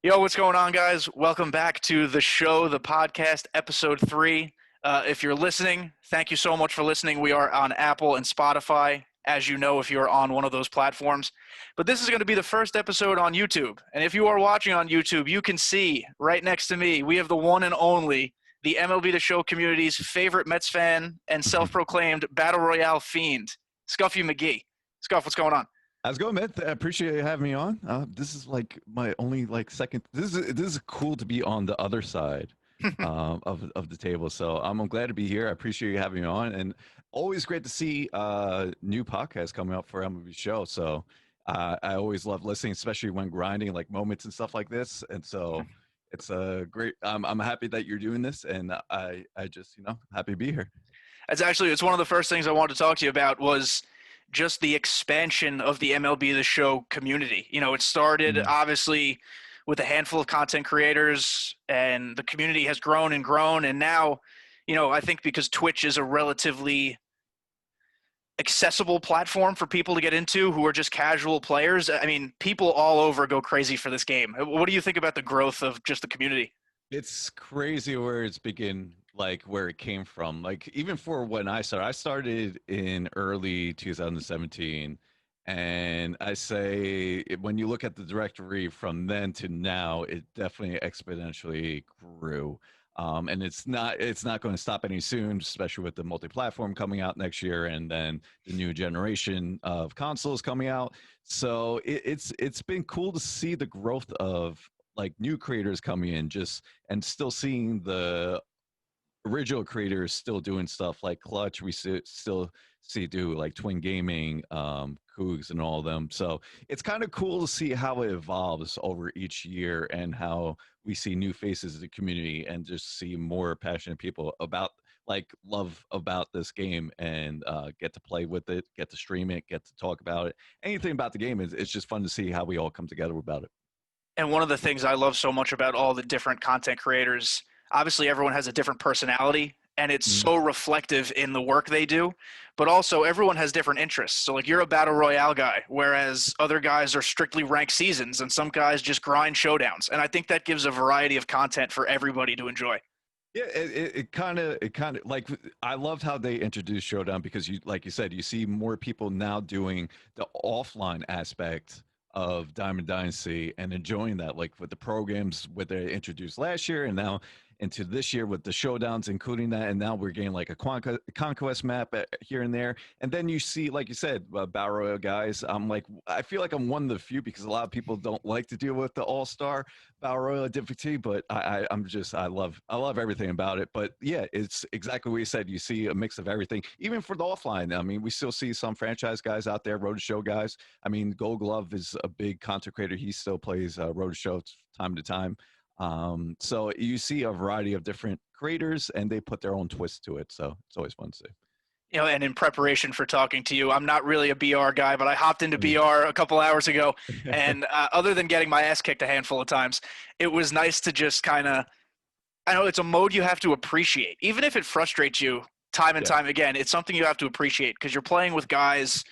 Yo, what's going on, guys? Welcome back to the show, the podcast, episode 3. If you're listening, thank you so much for listening. We are on Apple and Spotify, as you know, if you're on one of those platforms. But this is going to be the first episode on YouTube. And if you are watching on YouTube, you can see right next to me, we have the one and only, the MLB The Show community's favorite Mets fan and self-proclaimed Battle Royale fiend, Scuffy McGee. Scuff, what's going on? How's it going, man? I appreciate you having me on. This is like my only second. This is cool to be on the other side of the table. So I'm glad to be here. I appreciate you having me on, and always great to see new podcasts coming up for MLB Show. So I always love listening, especially when grinding like moments and stuff like this. And so it's a great. I'm happy that you're doing this, and I just happy to be here. It's one of the first things I wanted to talk to you about was just the expansion of the MLB The Show community. It started obviously with a handful of content creators, and the community has grown and grown. And now, I think because Twitch is a relatively accessible platform for people to get into who are just casual players. I mean, people all over go crazy for this game. What do you think about the growth of just the community? It's crazy where it's begin, like where it came from. Like even for when I started in early 2017, and I say when you look at the directory from then to now, it definitely exponentially grew. And it's not going to stop any soon, especially with the multi-platform coming out next year, and then the new generation of consoles coming out. So it's been cool to see the growth of like new creators coming in, just and still seeing the original creators still doing stuff like Clutch. We still see do like Twin Gaming, Cougs, and all of them. So it's kind of cool to see how it evolves over each year and how we see new faces of the community and just see more passionate people about like love about this game and get to play with it, get to stream it, get to talk about it. Anything about the game is it's just fun to see how we all come together about it. And one of the things I love so much about all the different content creators, obviously everyone has a different personality and it's Mhm. so reflective in the work they do, but also everyone has different interests. So like you're a battle royale guy, whereas other guys are strictly ranked seasons and some guys just grind showdowns. And I think that gives a variety of content for everybody to enjoy. Yeah, it kind of like I loved how they introduced Showdown because you like you said you see more people now doing the offline aspect of Diamond Dynasty and enjoying that, like with the programs what they introduced last year and now into this year with the showdowns, including that, and now we're getting like a conquest map here and there, and then you see, like you said, Battle Royale guys. I'm like, I feel like I'm one of the few because a lot of people don't like to deal with the All Star Battle Royale difficulty, but I'm just I love everything about it. But yeah, it's exactly what you said. You see a mix of everything, even for the offline. I mean, we still see some franchise guys out there, road to show guys. I mean, Gold Glove is a big content creator. He still plays road to show time to time. So you see a variety of different creators, and they put their own twist to it. So it's always fun to see. And in preparation for talking to you, I'm not really a BR guy, but I hopped into Mm. BR a couple hours ago. And other than getting my ass kicked a handful of times, it was nice to just kind of, I know it's a mode you have to appreciate. Even if it frustrates you time and Yeah. time again, it's something you have to appreciate because you're playing with guys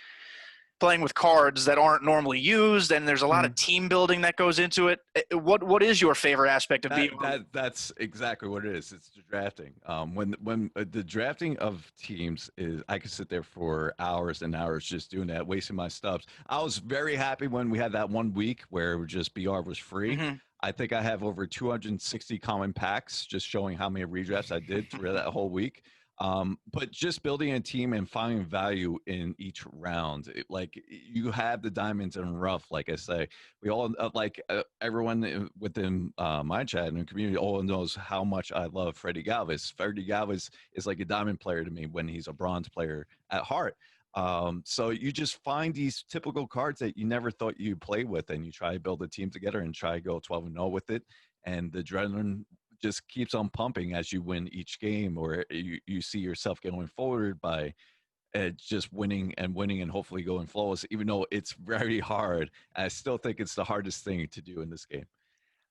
playing with cards that aren't normally used, and there's a lot of team building that goes into it. What is your favorite aspect of That BR? that that's exactly what it is. It's the drafting. When the drafting of teams is, I could sit there for hours and hours just doing that, wasting my stubs. I was very happy when we had that 1 week where it was just BR was free. Mm-hmm. I think I have over 260 common packs, just showing how many redrafts I did through that whole week. But just building a team and finding value in each round, like you have the diamonds and rough, like I say, we all everyone within my chat and community all knows how much I love Freddie Galvis. Freddie Galvis is like a diamond player to me when he's a bronze player at heart. So you just find these typical cards that you never thought you'd play with, and you try to build a team together and try to go 12-0 with it. And the adrenaline just keeps on pumping as you win each game, or you see yourself going forward by just winning and winning and hopefully going flawless, even though it's very hard. I still think it's the hardest thing to do in this game.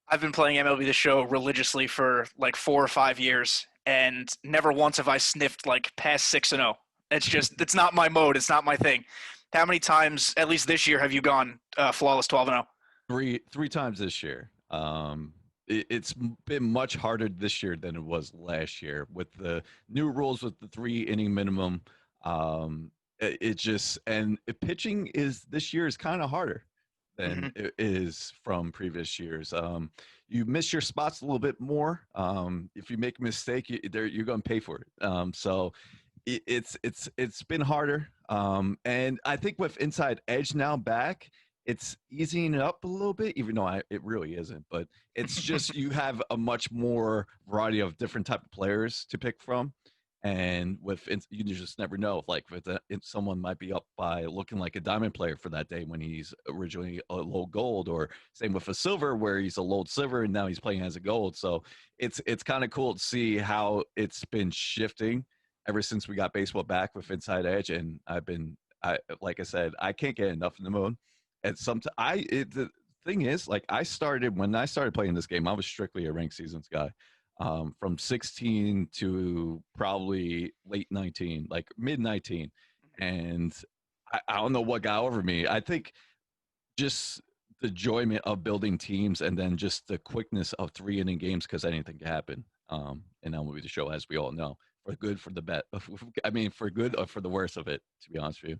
I've been playing MLB The Show religiously for like 4 or 5 years, and never once have I sniffed like past 6-0. It's not my mode. It's not my thing. How many times, at least this year, have you gone flawless 12-0? Three times this year. It's been much harder this year than it was last year with the new rules with the 3 inning minimum. It just and pitching is this year is kind of harder Hmm. than it is from previous years. You miss your spots a little bit more. If you make a mistake, you're going to pay for it. So it's been harder. And I think with Inside Edge now back, it's easing it up a little bit, even though it really isn't. But it's just you have a much more variety of different type of players to pick from, and you just never know. Like if someone might be up by looking like a diamond player for that day when he's originally a low gold, or same with a silver where he's a low silver and now he's playing as a gold. So it's kind of cool to see how it's been shifting ever since we got baseball back with Inside Edge, and I like I said, I can't get enough in the mode. And the thing is, like when I started playing this game, I was strictly a ranked seasons guy, from 16 to probably late 19, like mid 19, and I don't know what got over me. I think just the enjoyment of building teams and then just the quickness of 3 inning games because anything can happen. And MLB The Show, as we all know, for good, for the bet. I mean, for good or for the worse of it, to be honest with you.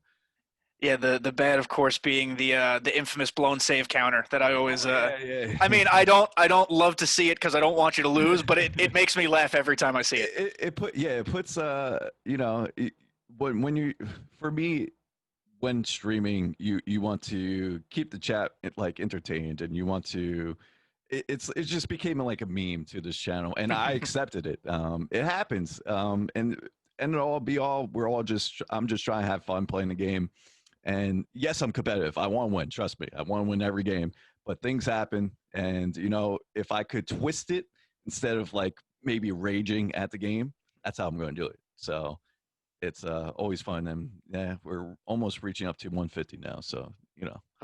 Yeah, the bad, of course, being the infamous blown save counter that I always. Oh yeah, yeah. I mean, I don't love to see it because I don't want you to lose, but it makes me laugh every time I see it. It puts when you for me when streaming you want to keep the chat like entertained, and you want to it just became like a meme to this channel, and I accepted it. It happens, and I'm just trying to have fun playing the game. And yes, I'm competitive. I want to win. Trust me, I want to win every game. But things happen, and if I could twist it instead of like maybe raging at the game, that's how I'm going to do it. So it's always fun, and yeah, we're almost reaching up to 150 now. So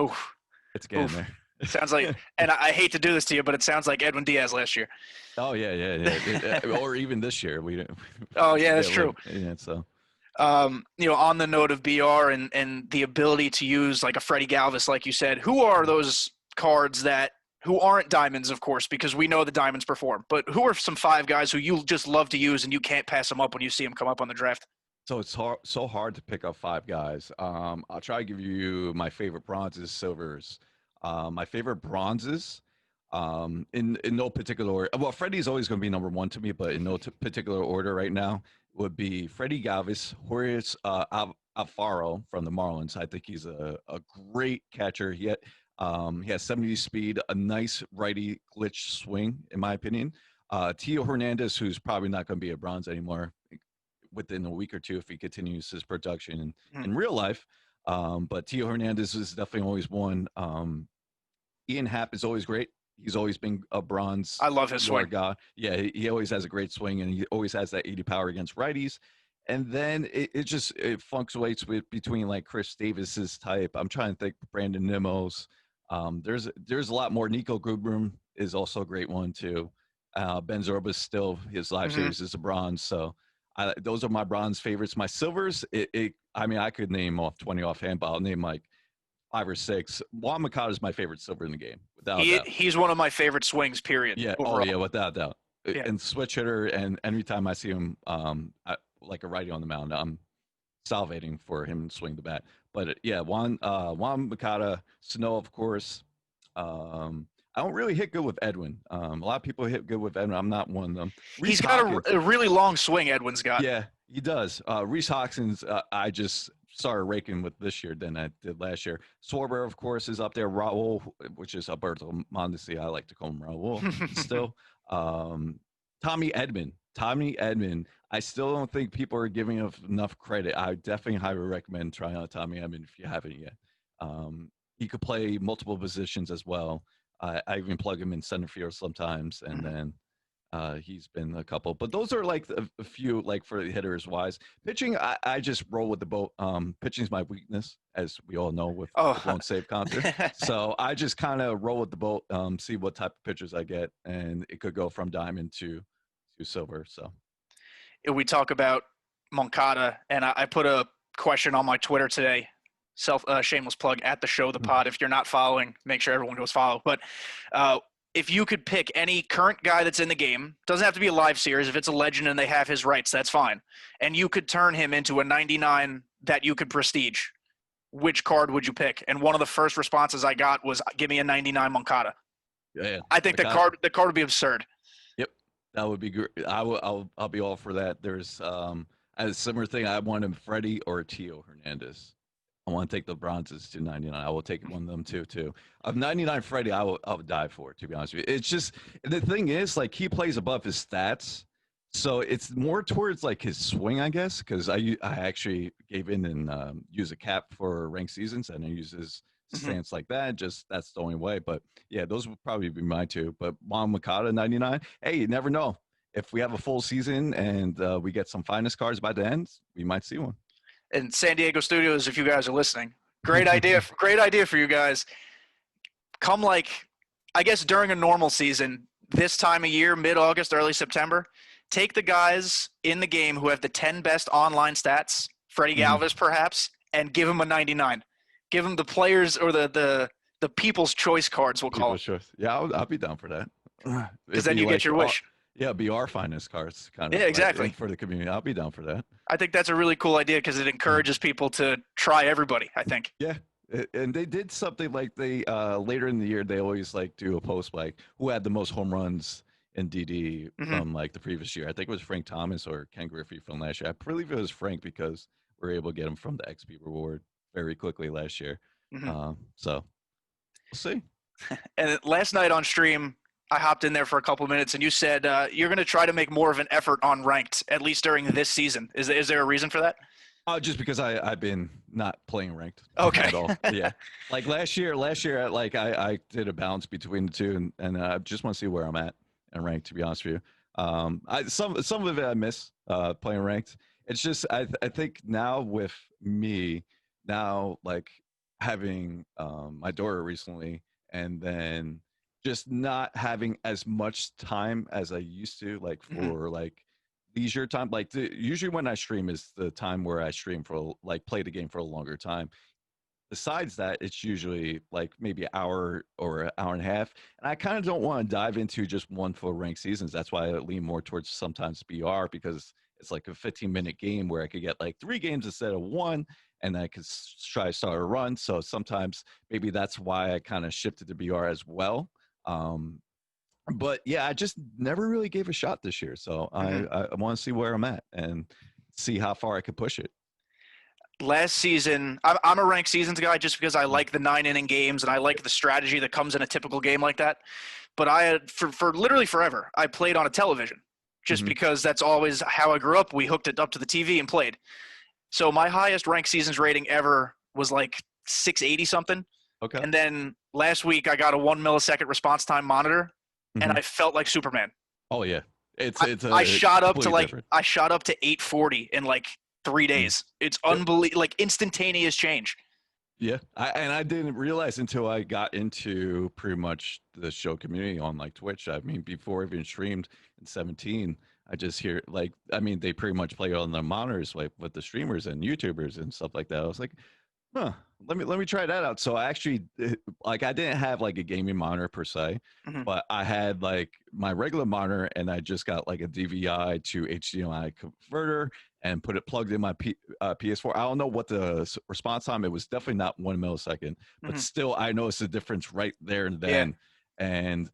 Oof, it's getting oof. there. Sounds like, and I hate to do this to you, but it sounds like Edwin Diaz last year. Oh yeah, yeah, yeah. Or even this year, we didn't. Oh yeah, that's Yeah, true. yeah. So On the note of BR and the ability to use like a Freddie Galvis, like you said, who are those cards that who aren't diamonds, of course, because we know the diamonds perform, but who are some five guys who you just love to use and you can't pass them up when you see them come up on the draft? so it's so hard to pick up five guys. I'll try to give you my favorite bronzes, silvers. My favorite bronzes, in no particular order. Well, Freddie's always going to be number one to me, but in no particular order right now would be Freddie Galvis, Horace Alfaro from the Marlins. I think he's a great catcher. He has 70 speed, a nice righty glitch swing, in my opinion. Tio Hernandez, who's probably not going to be a bronze anymore within a week or two if he continues his production Hmm. in real life. But Tio Hernandez is definitely always one. Ian Happ is always great. He's always been a bronze I love his WAR swing. guy. Yeah, he always has a great swing, and he always has that 80 power against righties. And then it fluctuates between like Chris Davis's type. I'm trying to think Brandon Nimmo's. There's a lot more. Nico Goodrum is also a great one too. Ben Zorba's still his live Hmm. series is a bronze. So those are my bronze favorites. My silvers, I mean, I could name off 20 offhand, but I'll name like five or six. Juan Moncada is my favorite silver in the game, without a doubt. He's one of my favorite swings, period, Yeah. Oh, overall. yeah, without a doubt. Yeah. And switch hitter, and every time I see him, like a righty on the mound, I'm salivating for him to swing the bat. But yeah, Juan Moncada, Sano, of course. I don't really hit good with Edwin. A lot of people hit good with Edwin. I'm not one of them. He's Reese got Hawkins, a really long swing, Edwin's got. yeah, he does. Reese Hawkins, I just started raking with this year than I did last year. Swarber, of course, is up there. Raul, which is Alberto Mondesi. I like to call him Raul still. Um, Tommy Edmond. Tommy Edmond. I still don't think people are giving him enough credit. I definitely highly recommend trying out Tommy Edmond if you haven't yet. He could play multiple positions as well. I even plug him in center field sometimes, and Mhm. then he's been a couple, but those are like a few, like for hitters wise. Pitching, I just roll with the boat. Pitching is my weakness, as we all know, with Oh, the blown save counter. So I just kind of roll with the boat, see what type of pitchers I get, and it could go from diamond to silver. So we talk about Moncada, and I put a question on my Twitter today. Shameless plug at the show the pod. If you're not following, make sure everyone goes follow. But uh, if you could pick any current guy that's in the game, doesn't have to be a live series. If it's a legend and they have his rights, that's fine. And you could turn him into a 99 that you could prestige. Which card would you pick? And one of the first responses I got was, "Give me a 99 Moncada." Yeah, I think the card would be absurd. Yep, that would be great. I'll be all for that. There's a similar thing. I want him Freddie or Tio Hernandez. I want to take the bronzes to 99. I will take one of them too. Of 99 Freddie, I would die for it, to be honest with you. It's just, the thing is, like, he plays above his stats. So it's more towards like his swing, I guess, because I actually gave in and use a cap for ranked seasons, and I use his stance like that. Just that's the only way. But yeah, those would probably be my two. But Moncada 99. Hey, you never know. If we have a full season and we get some finest cards by the end, we might see one. And San Diego Studios, if you guys are listening, great idea. Great idea for you guys. Come, like, I guess during a normal season, this time of year, mid-August, early September, take the guys in the game who have the 10 best online stats, Freddie Galvis perhaps, and give them a 99. Give them the players or the people's choice cards, we'll call it. Choice. Yeah, I'll be down for that. Because then you get your wish. Yeah, be our finest cards, kind of. Yeah, exactly. For the community. I'll be down for that. I think that's a really cool idea because it encourages people to try everybody, I think. Yeah. And they did something like they later in the year, they always like do a post like who had the most home runs in DD from like the previous year. I think it was Frank Thomas or Ken Griffey from last year. I believe it was Frank because we were able to get him from the XP reward very quickly last year. So we'll see. And last night on stream, I hopped in there for a couple of minutes, and you said you're going to try to make more of an effort on ranked, at least during this season. Is there a reason for that? Just because I've been not playing ranked at all. Yeah, like last year, like I did a balance between the two, and I just want to see where I'm at in ranked. To be honest with you, some of it I miss playing ranked. It's just I think now with me now like having my daughter recently, and then just not having as much time as I used to, like for like leisure time. Like usually when I stream is the time where I stream for like play the game for a longer time. Besides that, it's usually like maybe an hour or an hour and a half. And I kind of don't want to dive into just one full ranked seasons. That's why I lean more towards sometimes BR, because it's like a 15-minute game where I could get like 3 games instead of 1, and I could try to start a run. So sometimes maybe that's why I kind of shifted to BR as well. But yeah, I just never really gave a shot this year. So I want to see where I'm at and see how far I could push it. Last season, I'm a ranked seasons guy just because I like the 9-inning games and I like the strategy that comes in a typical game like that. But I had, for literally forever, I played on a television just because that's always how I grew up. We hooked it up to the TV and played. So my highest ranked seasons rating ever was like 680 something. Okay. And then last week I got a 1 millisecond response time monitor, and I felt like Superman. Oh yeah, I shot up to I shot up to 840 in like 3 days. It's unbelievable, like instantaneous change. Yeah, I didn't realize until I got into pretty much the show community on like Twitch. I mean, before I even streamed in 17, I just hear like, I mean, they pretty much play on the monitors like with the streamers and YouTubers and stuff like that. I was like, huh, let me try that out. So I actually like, I didn't have like a gaming monitor per se, but I had like my regular monitor, and I just got like a DVI to HDMI converter and put it plugged in my PS4. I don't know what the response time. It was definitely not 1 millisecond, but still I noticed the difference right there and then. Yeah. And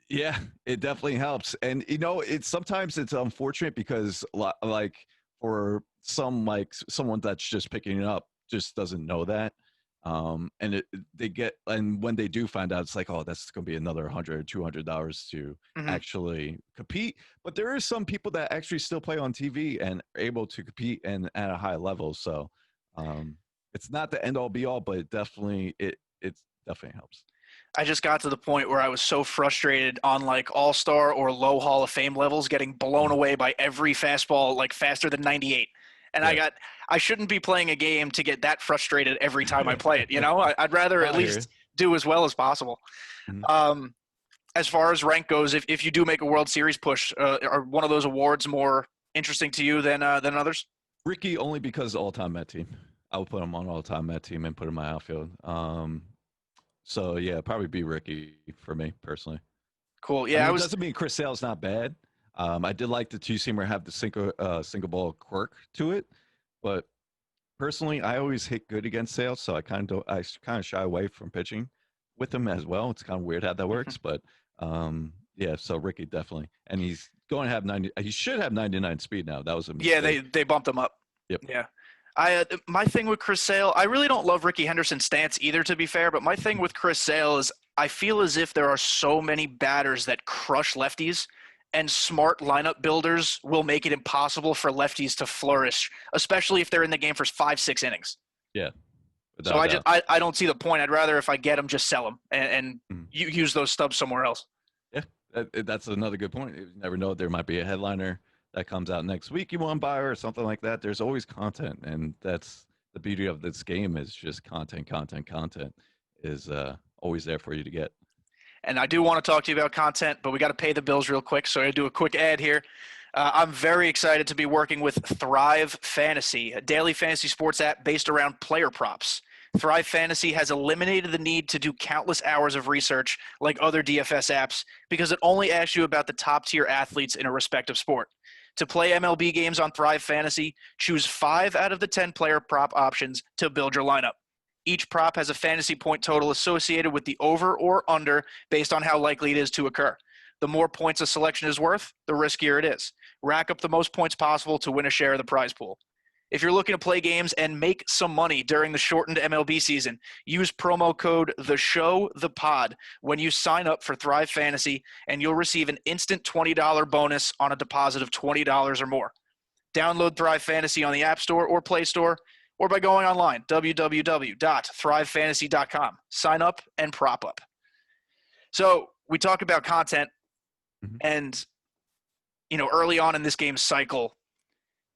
yeah, it definitely helps. And you know, sometimes it's unfortunate because like for some, like someone that's just picking it up just doesn't know that. And when they do find out, it's like, oh, that's going to be another $100 or $200 to actually compete. But there are some people that actually still play on TV and are able to compete and at a high level. So it's not the end all be all, but it definitely helps. I just got to the point where I was so frustrated on like all-star or low Hall of Fame levels, getting blown away by every fastball, like faster than 98. And I shouldn't be playing a game to get that frustrated every time I play it. You know, I'd rather at least do as well as possible. As far as rank goes, if you do make a World Series push, are one of those awards more interesting to you than others? Ricky, only because all-time Met team. I would put him on all-time Met team and put him in my outfield. So yeah, probably be Ricky for me personally. Cool. I Yeah, mean, I it was. doesn't mean Chris Sale's not bad. I did like the two-seamer have the single ball quirk to it, but personally, I always hit good against Sale, so I kind of shy away from pitching with him as well. It's kind of weird how that works, but yeah. So Ricky definitely, and he's going to have 90. He should have 99 speed now. That was a Yeah, mistake. they bumped him up. Yep. Yeah. My thing with Chris Sale, I really don't love Ricky Henderson's stance either, to be fair. But my thing with Chris Sale is I feel as if there are so many batters that crush lefties, and smart lineup builders will make it impossible for lefties to flourish, especially if they're in the game for 5, 6 innings. Yeah, So without a I just doubt. I don't see the point. I'd rather if I get them, just sell them and Mhm. you use those stubs somewhere else. Yeah, that's another good point. You never know. There might be a headliner that comes out next week you want to buy or something like that. There's always content, and that's the beauty of this game is just content, content, content is always there for you to get. And I do want to talk to you about content, but we got to pay the bills real quick. So I do a quick ad here. I'm very excited to be working with Thrive Fantasy, a daily fantasy sports app based around player props. Thrive Fantasy has eliminated the need to do countless hours of research like other DFS apps because it only asks you about the top tier athletes in a respective sport. To play MLB games on Thrive Fantasy, choose 5 out of the 10 player prop options to build your lineup. Each prop has a fantasy point total associated with the over or under based on how likely it is to occur. The more points a selection is worth, the riskier it is. Rack up the most points possible to win a share of the prize pool. If you're looking to play games and make some money during the shortened MLB season, use promo code TheShowThePod when you sign up for Thrive Fantasy, and you'll receive an instant $20 bonus on a deposit of $20 or more. Download Thrive Fantasy on the App Store or Play Store, or by going online, www.thrivefantasy.com. Sign up and prop up. So we talk about content, Mhm. and early on in this game's cycle,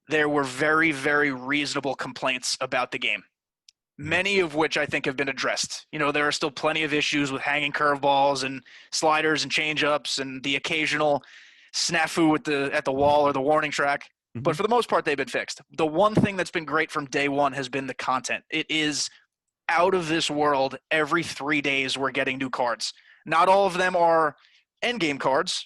there were very, very reasonable complaints about the game, Mhm. many of which I think have been addressed. There are still plenty of issues with hanging curveballs and sliders and changeups and the occasional snafu at the wall or the warning track. But Mhm. for the most part, they've been fixed. The one thing that's been great from day one has been the content. It is out of this world. Every 3 days, we're getting new cards. Not all of them are endgame cards,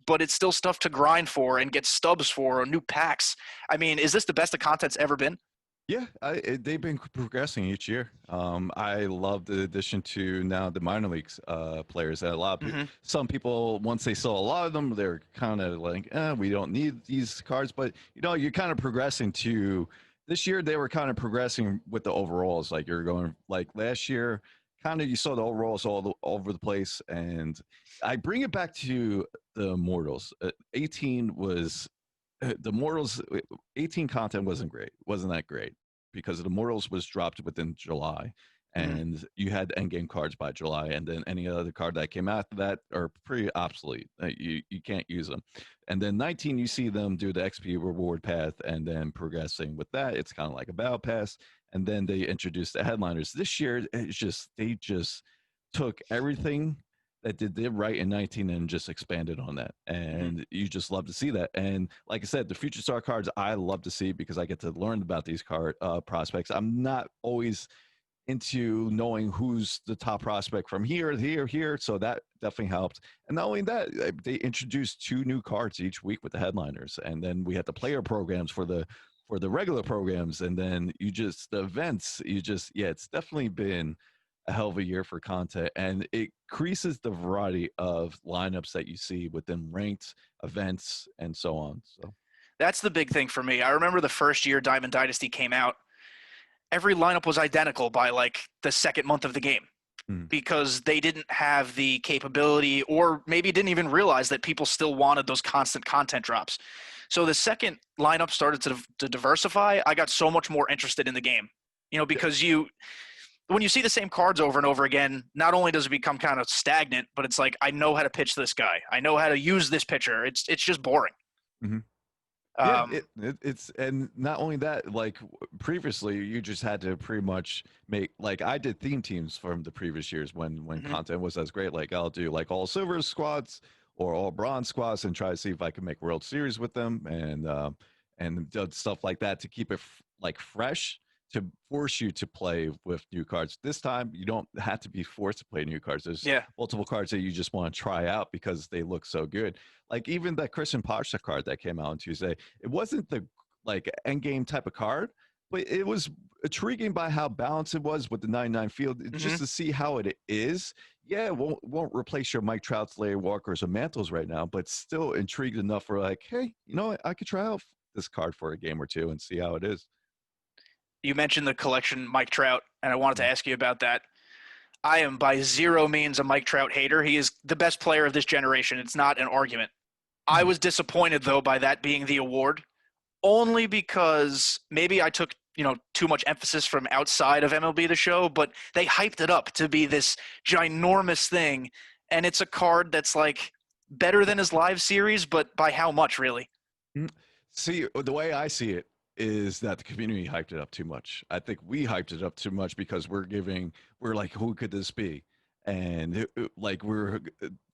but it's still stuff to grind for and get stubs for or new packs. I mean, is this the best the content's ever been? Yeah, they've been progressing each year. I love the addition to now the minor leagues players. A lot of Mm-hmm. some people, once they saw a lot of them, they're kind of like, we don't need these cards. But you're kind of progressing to this year. They were kind of progressing with the overalls. Like you're going like last year, kind of you saw the overalls all over the place. And I bring it back to the Immortals. 18 was the Mortals 18 content wasn't that great because the Mortals was dropped within July, Mm-hmm. and you had endgame cards by July, and then any other card that came after that are pretty obsolete. You can't use them. And then 19, you see them do the XP reward path, and then progressing with that, it's kind of like a battle pass. And then they introduced the headliners. This year, they just took everything that did right in 19 and just expanded on that. Mm-hmm. And you just love to see that. And like I said, the future star cards I love to see because I get to learn about these card prospects. I'm not always into knowing who's the top prospect from here, here, here. So that definitely helped. And not only that, they introduced 2 new cards each week with the headliners, and then we had the player programs for the regular programs, and then the events. Yeah, it's definitely been a hell of a year for content, and it increases the variety of lineups that you see within ranked events and so on. So, That's the big thing for me. I remember the first year Diamond Dynasty came out, every lineup was identical by like the second month of the game mm, because they didn't have the capability or maybe didn't even realize that people still wanted those constant content drops. So the second lineup started to diversify, I got so much more interested in the game. yeah. Because when you see the same cards over and over again, not only does it become kind of stagnant, but it's like I know how to pitch this guy. I know how to use this pitcher. It's just boring. Mm-hmm. Yeah, Um, it's and not only that, like previously, you just had to pretty much make like I did theme teams from the previous years when mhm. content was as great. Like I'll do like all silver squads or all bronze squads and try to see if I can make World Series with them and did stuff like that to keep it like fresh to force you to play with new cards. This time, you don't have to be forced to play new cards. There's Yeah. multiple cards that you just want to try out because they look so good. Like even that Christian Pasha card that came out on Tuesday, it wasn't the like end game type of card, but it was intriguing by how balanced it was with the 99 field, Hmm. just to see how it is. Yeah, it won't replace your Mike Trouts, Larry Walkers, or Mantles right now, but still intrigued enough for like, hey, you know what? I could try out this card for a game or two and see how it is. You mentioned the collection Mike Trout, and I wanted to Mm. ask you about that. I am by zero means a Mike Trout hater. He is the best player of this generation. It's not an argument. I was disappointed though by that being the award, only because maybe I took too much emphasis from outside of MLB The Show, but they hyped it up to be this ginormous thing, and it's a card that's like better than his live series, but by how much really? Mm. See, the way I see it is that the community hyped it up too much. I think we hyped it up too much because we're like, who could this be? And like we're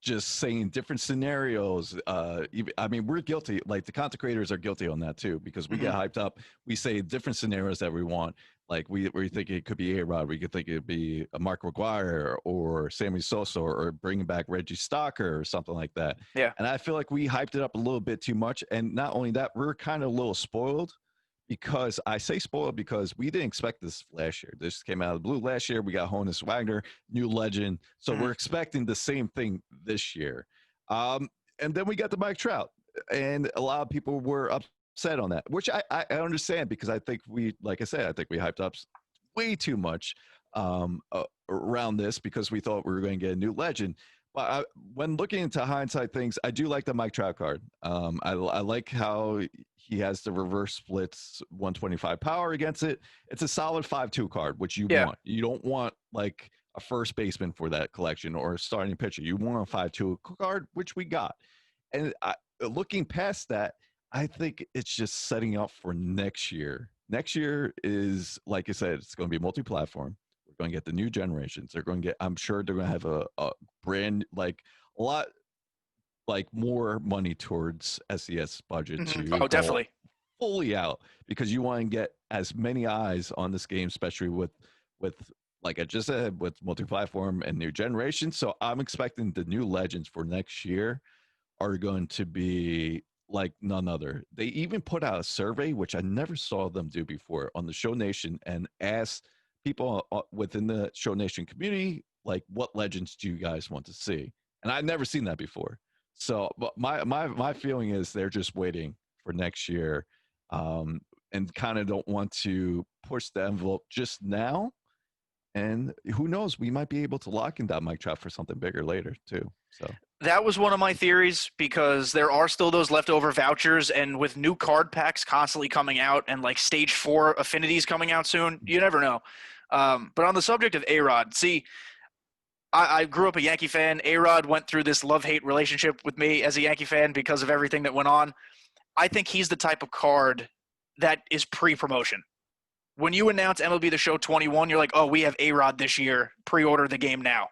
just saying different scenarios. I mean, we're guilty. Like the content creators are guilty on that too because we Hmm. get hyped up. We say different scenarios that we want. Like we think it could be A Rod. We could think it'd be a Mark McGuire or Sammy Sosa or bringing back Reggie Stalker or something like that. Yeah. And I feel like we hyped it up a little bit too much. And not only that, we're kind of a little spoiled because I say spoiled because we didn't expect this last year. This came out of the blue last year. We got Honus Wagner, new legend. So Hmm. we're expecting the same thing this year. Um, and then we got the Mike Trout. And a lot of people were upset on that, which I understand because I think like I said, I think we hyped up way too much around this because we thought we were going to get a new legend. But when looking into hindsight things, I do like the Mike Trout card. I like how he has the reverse splits 125 power against it. It's a solid 5-2 card, which you Yeah. want. You don't want like a first baseman for that collection or a starting pitcher. You want a 5-2 card, which we got. And looking past that, I think it's just setting up for next year. Next year is, like I said, it's going to be multi-platform. We're going to get the new generations. They're going to get. I'm sure they're going to have a brand like a lot like more money towards SES budget Hmm. to Oh, go definitely. fully out because you want to get as many eyes on this game, especially with like I just said with multi-platform and new generation. So I'm expecting the new legends for next year are going to be like none other. They even put out a survey, which I never saw them do before, on the Show Nation and asked people within the Show Nation community, like, what legends do you guys want to see? And I've never seen that before. So, but my feeling is they're just waiting for next year, um, and kind of don't want to push the envelope just now. And who knows, we might be able to lock in that Mike Trout for something bigger later too. So. That was one of my theories because there are still those leftover vouchers, and with new card packs constantly coming out and like stage 4 affinities coming out soon, you never know. But on the subject of A Rod, see, I grew up a Yankee fan. A Rod went through this love hate relationship with me as a Yankee fan because of everything that went on. I think he's the type of card that is pre promotion. When you announce MLB The Show 21, you're like, oh, we have A Rod this year. Pre order the game now.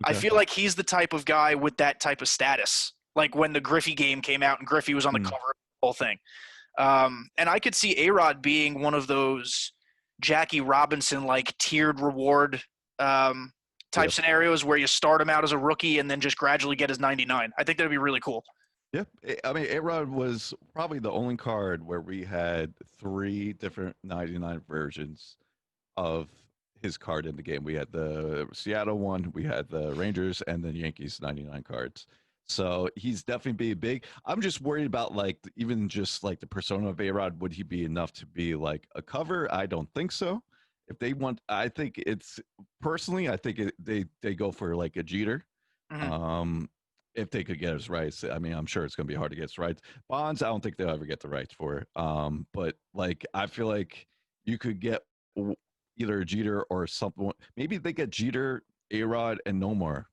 I Okay. feel like he's the type of guy with that type of status. Like when the Griffey game came out and Griffey was on the Mm. cover of the whole thing. And I could see A-Rod being one of those Jackie Robinson like tiered reward type Yep. scenarios where you start him out as a rookie and then just gradually get his 99. I think that'd be really cool. Yep. I mean, A-Rod was probably the only card where we had 3 different 99 versions of his card in the game. We had the Seattle one, we had the Rangers, and then Yankees 99 cards. So he's definitely being big. I'm just worried about like even just like the persona of A-Rod. Would he be enough to be like a cover? I don't think so. If they want, I think it's personally, I think they go for like a Jeter. Hmm. Um, if they could get his rights, I mean, I'm sure it's going to be hard to get his rights. Bonds, I don't think they'll ever get the rights for. But like, I feel like you could get either a Jeter or something. Maybe they get Jeter, A Rod, and Nomar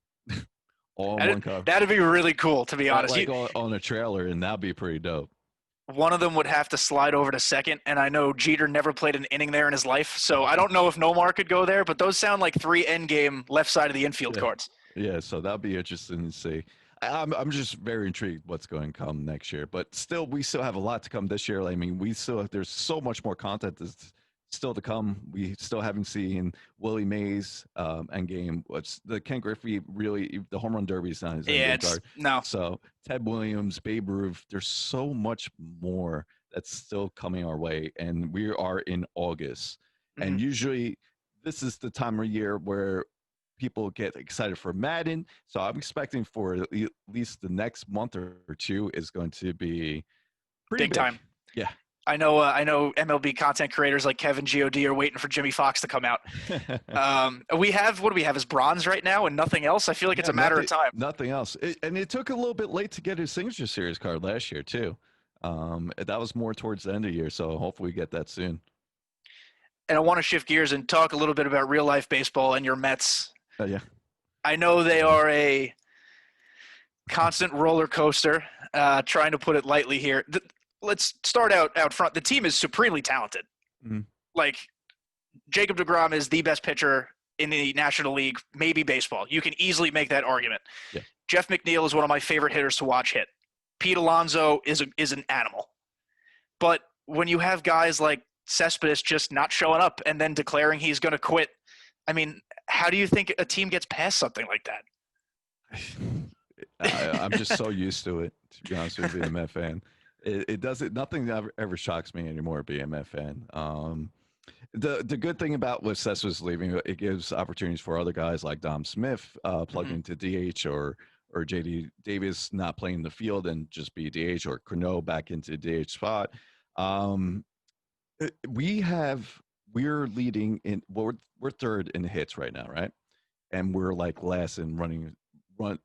all in one cover, That'd be really cool, to be honest. like on a trailer, and that'd be pretty dope. One of them would have to slide over to second, and I know Jeter never played an inning there in his life, so I don't know if Nomar could go there, but those sound like 3 endgame left side of the infield Yeah, cards. yeah. So that'd be interesting to see. I'm just very intrigued what's going to come next year, but still, we still have a lot to come this year. I mean, we still there's so much more content to still to come. We still haven't seen Willie Mays endgame. What's the Ken Griffey really? The home run derby is not his Yeah, endgame it's card. no. So Ted Williams, Babe Ruth. There's so much more that's still coming our way, and we are in August. Mhm. And usually, this is the time of year where people get excited for Madden. So I'm expecting for at least the next month or two is going to be pretty Big big. time. Yeah. I know MLB content creators like Kevin God are waiting for Jimmy Fox to come out. We have what do we have as bronze right now and nothing else. I feel like it's Yeah, a matter of time. nothing else. And it took a little bit late to get his signature series card last year too. That was more towards the end of the year, so hopefully we get that soon. And I want to shift gears and talk a little bit about real life baseball and your Mets. Yeah. I know they are a constant roller coaster. Trying to put it lightly here. Let's start out front. The team is supremely talented. Mhm. Like Jacob DeGrom is the best pitcher in the National League, maybe baseball. You can easily make that argument. Yeah. Jeff McNeil is one of my favorite hitters to watch hit. Pete Alonso is an animal. But when you have guys like Cespedes just not showing up and then declaring he's going to quit, I mean, how do you think a team gets past something like that? I'm just so used to it, to be honest with you, being a Met fan. It doesn't, nothing ever shocks me anymore being a Met fan. The good thing about with Cespedes leaving, it gives opportunities for other guys like Dom Smith plugging into DH or JD Davis not playing the field and just be DH, or Cano back into DH spot. Um, we have we're leading in we're third in hits right now, right? And we're like last in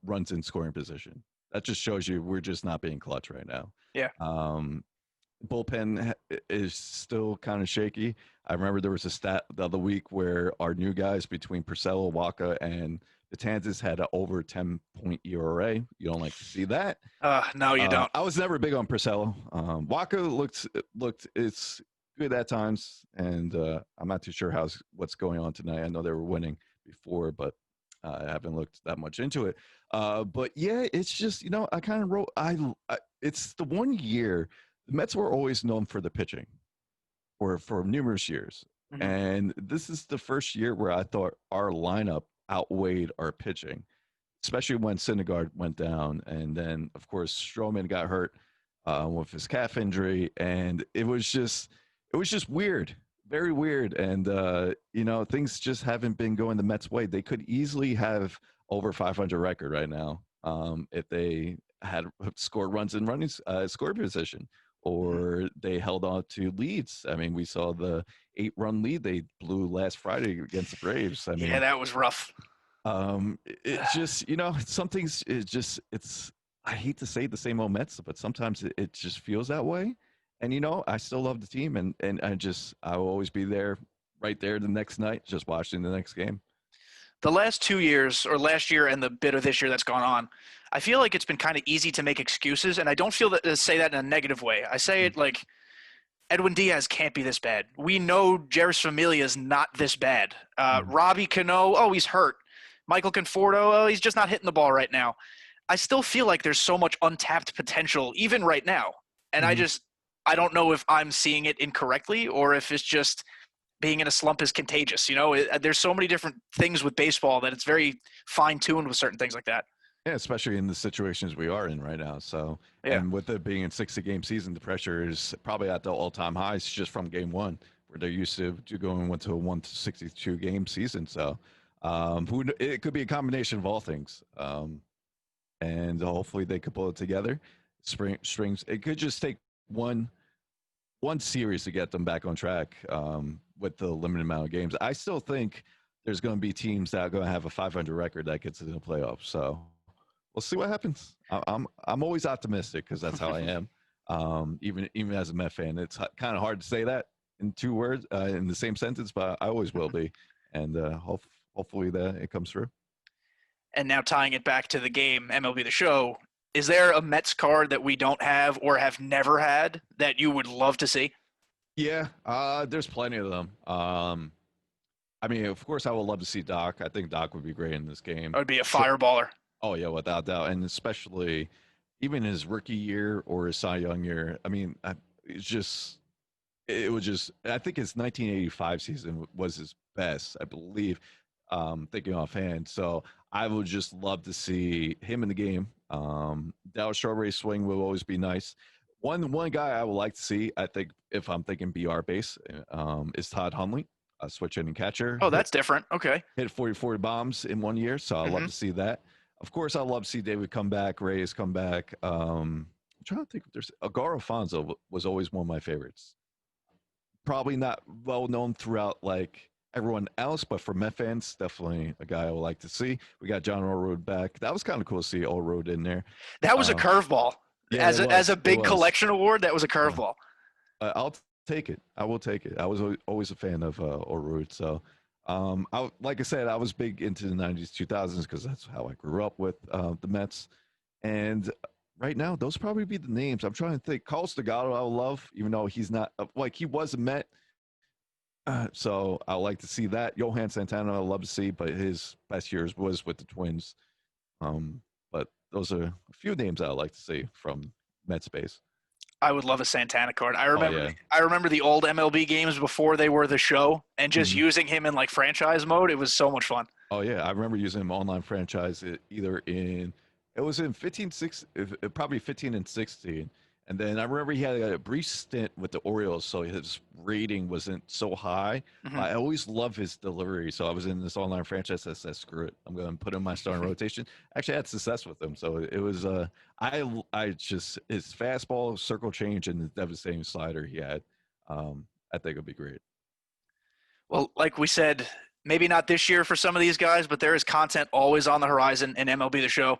runs in scoring position. That just shows you we're just not being clutch right now. Yeah. Bullpen is still kind of shaky. I remember there was a stat the other week where our new guys between Purcell, Waka, and Betances had an over 10-point ERA. You don't like to see that. No, you don't. I was never big on Purcell. Waka looked it's good at times, and I'm not too sure what's going on tonight. I know they were winning before, but I haven't looked that much into it. But yeah, it's just I kind of wrote. It's the one year the Mets were always known for the pitching, or for numerous years, and this is the first year where I thought our lineup outweighed our pitching, especially when Syndergaard went down, and then of course Stroman got hurt with his calf injury, and it was just weird, very weird, and things just haven't been going the Mets' way. They could easily have over 500 record right now if they had scored runs in running score position, or they held on to leads. I mean, we saw the 8-run lead they blew last Friday against the Braves. I mean, yeah, that was rough. It's just some things. It's I hate to say the same old Mets, but sometimes it just feels that way. And I still love the team, and I will always be there, right there the next night, just watching the next game. The last 2 years, or last year and the bit of this year that's gone on, I feel like it's been kind of easy to make excuses, and I don't feel that say that in a negative way. I say it like Edwin Diaz can't be this bad. We know Jeurys Familia is not this bad. Robbie Cano, oh, he's hurt. Michael Conforto, oh, he's just not hitting the ball right now. I still feel like there's so much untapped potential, even right now. And I don't know if I'm seeing it incorrectly or if it's just being in a slump is contagious. There's so many different things with baseball that it's very fine-tuned with certain things like that. Yeah, especially in the situations we are in right now. So, Yeah. and with it being a 60-game season, the pressure is probably at the all-time highs just from game one, where they're used to going into a 162-game season. So, it could be a combination of all things. And hopefully they could pull it together. Strings. It could just take one series to get them back on track with the limited amount of games. I still think there's going to be teams that are going to have a 500 record that gets in the playoffs. So we'll see what happens. I'm always optimistic because that's how I am. Even as a Met fan, it's kind of hard to say that in 2 words in the same sentence, but I always will be. And hopefully that it comes through. And now tying it back to the game, MLB The Show, is there a Mets card that we don't have or have never had that you would love to see? Yeah, there's plenty of them. I mean, of course, I would love to see Doc. I think Doc would be great in this game. That would be a fireballer. Oh, yeah, without doubt. And especially even his rookie year or his Cy Young year. I mean, it's just it was just, I think his 1985 season was his best, I believe, thinking offhand. So I would just love to see him in the game. Dallas Strawberry swing will always be nice. One guy I would like to see, I think, if I'm thinking BR base, is Todd Hundley, a switch hitting catcher. Oh, that's different. Okay. Hit 40 bombs in 1 year, so I'd love Hmm. to see that. Of course, I'd love to see David come back, Reyes come back. I'm trying to think if there's Agar Alfonso was always one of my favorites. Probably not well known throughout like everyone else, but for Met fans, definitely a guy I would like to see. We got John Allroad back. That was kind of cool to see Allroad in there. That was a Uh, curveball. yeah, As it a was. It big was. collection award, that was a Yeah. curveball. I'll take it. I will take it. I was always a fan of Allroad. So, like I said, I was big into the 90s, 2000s because that's how I grew up with the Mets. And right now, those probably be the names. I'm trying to think. Carlos Delgado, I love, even though he's not like he was a Met. So I like to see that. Johan Santana, I love to see, but his best years was with the Twins. But those are a few names I like to see from Met space. I would love a Santana card. Oh yeah. I remember the old MLB games before they were the show, and just Mhm. using him in like franchise mode. It was so much fun. Oh yeah, I remember using him online franchise either in it was in 15 6 probably 15 and 16. And then I remember he had a brief stint with the Orioles, so his rating wasn't so high. Hmm. I always love his delivery, so I was in this online franchise that said, "Screw it, I'm going to put him in my starting rotation." Actually, I had success with him, so it was I just his fastball, circle change, and the devastating slider he had. I think it'd be great. Well, like we said, maybe not this year for some of these guys, but there is content always on the horizon in MLB The Show.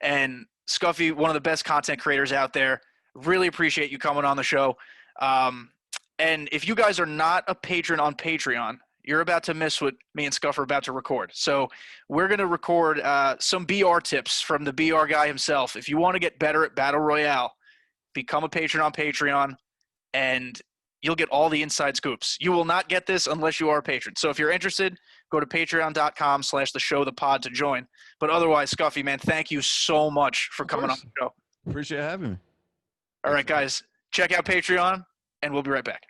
And Scuffy, one of the best content creators out there, really appreciate you coming on the show. And if you guys are not a patron on Patreon, you're about to miss what me and Scuff are about to record. So we're going to record some BR tips from the BR guy himself. If you want to get better at Battle Royale, become a patron on Patreon, and you'll get all the inside scoops. You will not get this unless you are a patron. So if you're interested, go to patreon.com/theshowthepod to join. But otherwise, Scuffy, man, thank you so much for Of coming on course, the show. appreciate having me. All Thanks right, for having me. guys, check out Patreon, and we'll be right back.